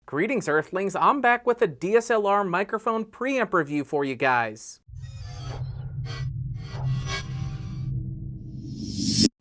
Greetings Earthlings, I'm back with a DSLR microphone preamp review for you guys.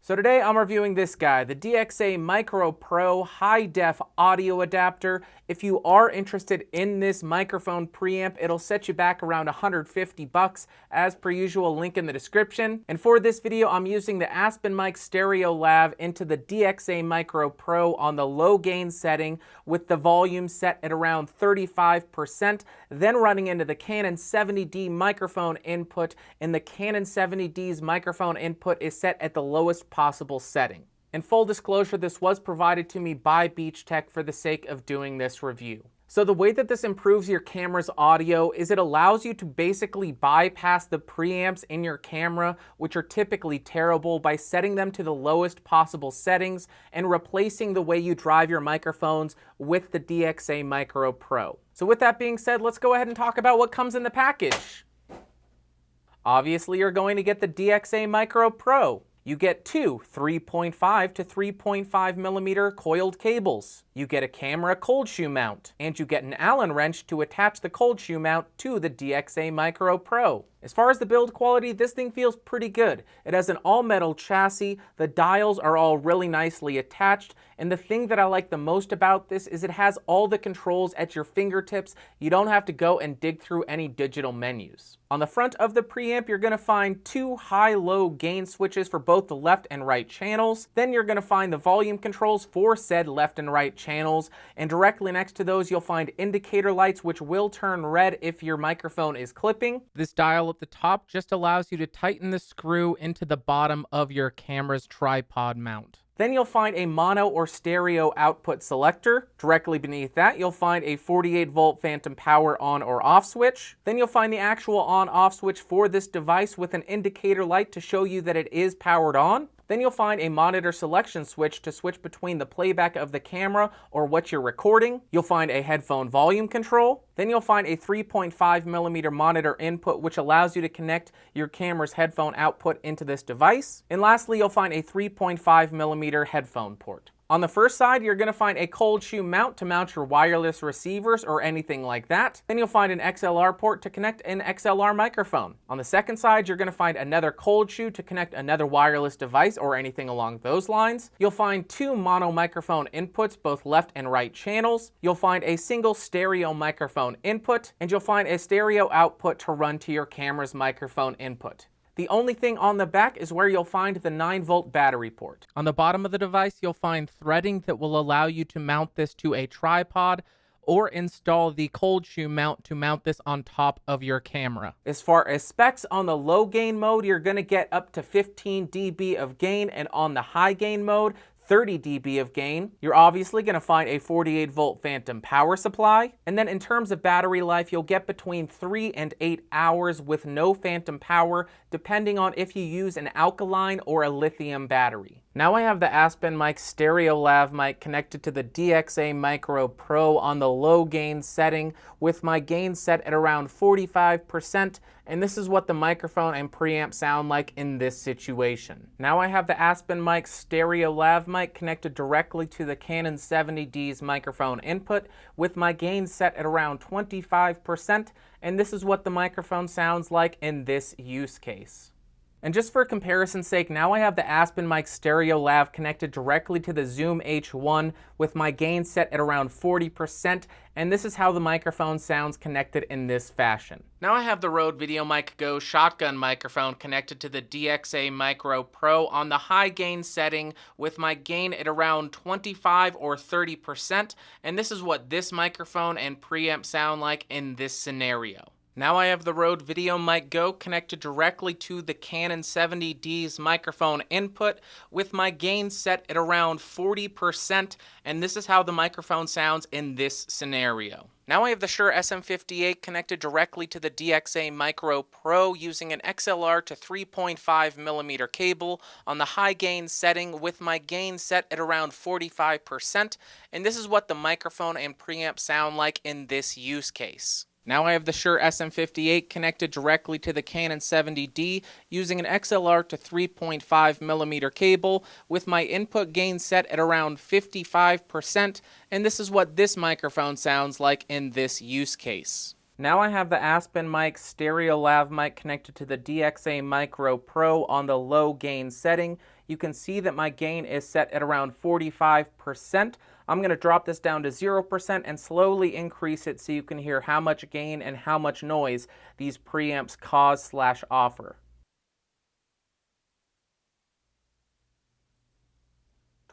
So today I'm reviewing this guy, the DXA-Micro Pro high-def audio adapter. If you are interested in this microphone preamp, it'll set you back around $150 as per usual, link in the description. And for this video, I'm using the Aspen mic stereo lav into the DXA-Micro Pro on the low gain setting with the volume set at around 35%, then running into the Canon 70D microphone input, and the Canon 70D's microphone input is set at the lowest possible setting. In full disclosure, this was provided to me by Beachtek for the sake of doing this review. So the way that this improves your camera's audio is it allows you to basically bypass the preamps in your camera, which are typically terrible, by setting them to the lowest possible settings and replacing the way you drive your microphones with the DXA-Micro Pro. So with that being said, let's go ahead and talk about what comes in the package. Obviously, you're going to get the DXA-Micro Pro. You get two 3.5 to 3.5 millimeter coiled cables. You get a camera cold shoe mount, and you get an Allen wrench to attach the cold shoe mount to the DXA-Micro Pro. As far as the build quality, this thing feels pretty good. It has an all-metal chassis, the dials are all really nicely attached, and the thing that I like the most about this is it has all the controls at your fingertips. You don't have to go and dig through any digital menus. On the front of the preamp, you're going to find two high-low gain switches for both the left and right channels. Then you're going to find the volume controls for said left and right channels, and directly next to those you'll find indicator lights which will turn red if your microphone is clipping. This dial at the top just allows you to tighten the screw into the bottom of your camera's tripod mount. Then you'll find a mono or stereo output selector. Directly beneath that, you'll find a 48-volt phantom power on or off switch. Then you'll find the actual on-off switch for this device with an indicator light to show you that it is powered on. Then you'll find a monitor selection switch to switch between the playback of the camera or what you're recording. You'll find a headphone volume control. Then you'll find a 3.5 millimeter monitor input, which allows you to connect your camera's headphone output into this device. And lastly, you'll find a 3.5 millimeter headphone port. On the first side, you're going to find a cold shoe mount to mount your wireless receivers or anything like that. Then you'll find an XLR port to connect an XLR microphone. On the second side, you're going to find another cold shoe to connect another wireless device or anything along those lines. You'll find two mono microphone inputs, both left and right channels. You'll find a single stereo microphone input, and you'll find a stereo output to run to your camera's microphone input. The only thing on the back is where you'll find the 9-volt battery port. On the bottom of the device, you'll find threading that will allow you to mount this to a tripod or install the cold shoe mount to mount this on top of your camera. As far as specs, on the low gain mode, you're going to get up to 15 dB of gain, and on the high gain mode, 30 dB of gain. You're obviously going to find a 48-volt phantom power supply. And then in terms of battery life, you'll get between 3 and 8 hours with no phantom power, depending on if you use an alkaline or a lithium battery. Now I have the Aspen mic stereo lav mic connected to the DXA-Micro Pro on the low gain setting with my gain set at around 45%, and this is what the microphone and preamp sound like in this situation. Now I have the Aspen mic stereo lav mic connected directly to the Canon 70D's microphone input with my gain set at around 25%, and this is what the microphone sounds like in this use case. And just for comparison's sake, now I have the Aspen mic stereo lav connected directly to the Zoom H1 with my gain set at around 40%, and this is how the microphone sounds connected in this fashion. Now I have the Rode VideoMicGo shotgun microphone connected to the DXA-Micro Pro on the high gain setting with my gain at around 25 or 30%, and this is what this microphone and preamp sound like in this scenario. Now I have the Rode VideoMicGo connected directly to the Canon 70D's microphone input with my gain set at around 40%, and this is how the microphone sounds in this scenario. Now I have the Shure SM58 connected directly to the DXA-Micro Pro using an XLR to 3.5 millimeter cable on the high gain setting with my gain set at around 45%, and this is what the microphone and preamp sound like in this use case. Now I have the Shure SM58 connected directly to the Canon 70D using an XLR to 3.5mm cable with my input gain set at around 55%, and this is what this microphone sounds like in this use case. Now I have the Aspen mic stereo lav mic connected to the DXA-Micro Pro on the low gain setting. You can see that my gain is set at around 45%. I'm going to drop this down to 0% and slowly increase it so you can hear how much gain and how much noise these preamps cause/offer.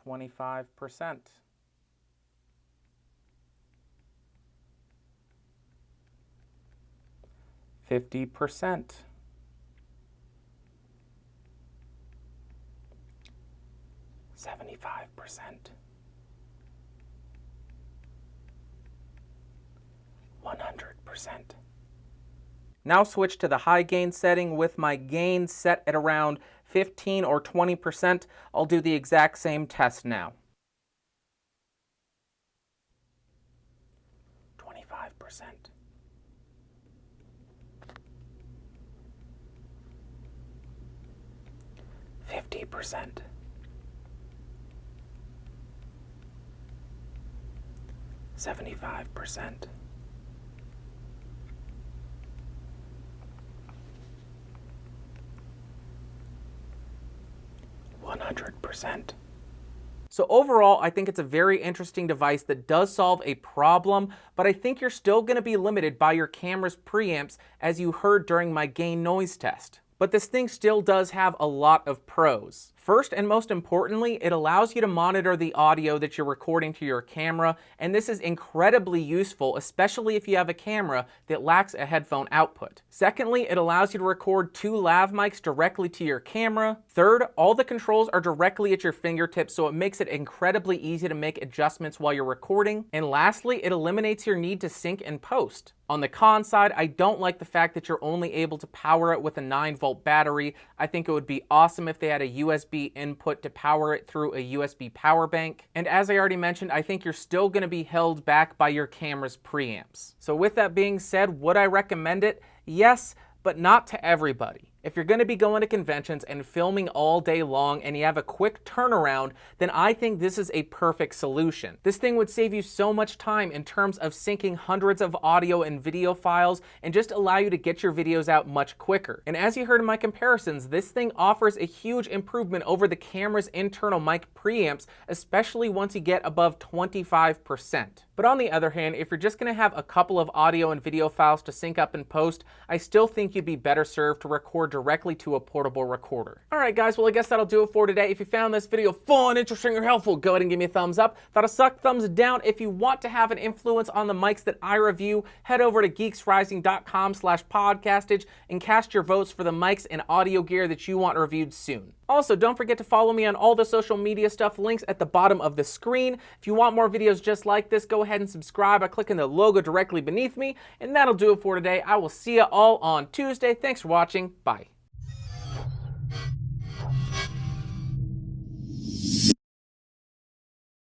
25%. 50%. 75%. 100%. Now switch to the high gain setting with my gain set at around 15 or 20%. I'll do the exact same test now. 25%. 50%. 75%. 100%. So overall, I think it's a very interesting device that does solve a problem, but I think you're still going to be limited by your camera's preamps, as you heard during my gain noise test. But this thing still does have a lot of pros. First and most importantly, it allows you to monitor the audio that you're recording to your camera, and this is incredibly useful, especially if you have a camera that lacks a headphone output. Secondly, it allows you to record 2 lav mics directly to your camera. Third, all the controls are directly at your fingertips, so it makes it incredibly easy to make adjustments while you're recording. And lastly, it eliminates your need to sync and post. On the con side, I don't like the fact that you're only able to power it with a 9-volt battery. I think it would be awesome if they had a USB input to power it through a USB power bank. And as I already mentioned, I think you're still going to be held back by your camera's preamps. So with that being said, would I recommend it? Yes, but not to everybody. If you're going to be going to conventions and filming all day long and you have a quick turnaround, then I think this is a perfect solution. This thing would save you so much time in terms of syncing hundreds of audio and video files and just allow you to get your videos out much quicker. And as you heard in my comparisons, this thing offers a huge improvement over the camera's internal mic preamps, especially once you get above 25%. But on the other hand, if you're just going to have a couple of audio and video files to sync up and post, I still think you'd be better served to record directly to a portable recorder. Alright guys, well I guess that'll do it for today. If you found this video fun, interesting, or helpful, go ahead and give me a thumbs up. If it sucked, thumbs down. If you want to have an influence on the mics that I review, head over to geeksrising.com/podcastage and cast your votes for the mics and audio gear that you want reviewed soon. Also, don't forget to follow me on all the social media stuff, links at the bottom of the screen. If you want more videos just like this, go ahead and subscribe by clicking the logo directly beneath me, and that'll do it for today. I will see you all on Tuesday. Thanks for watching. Bye.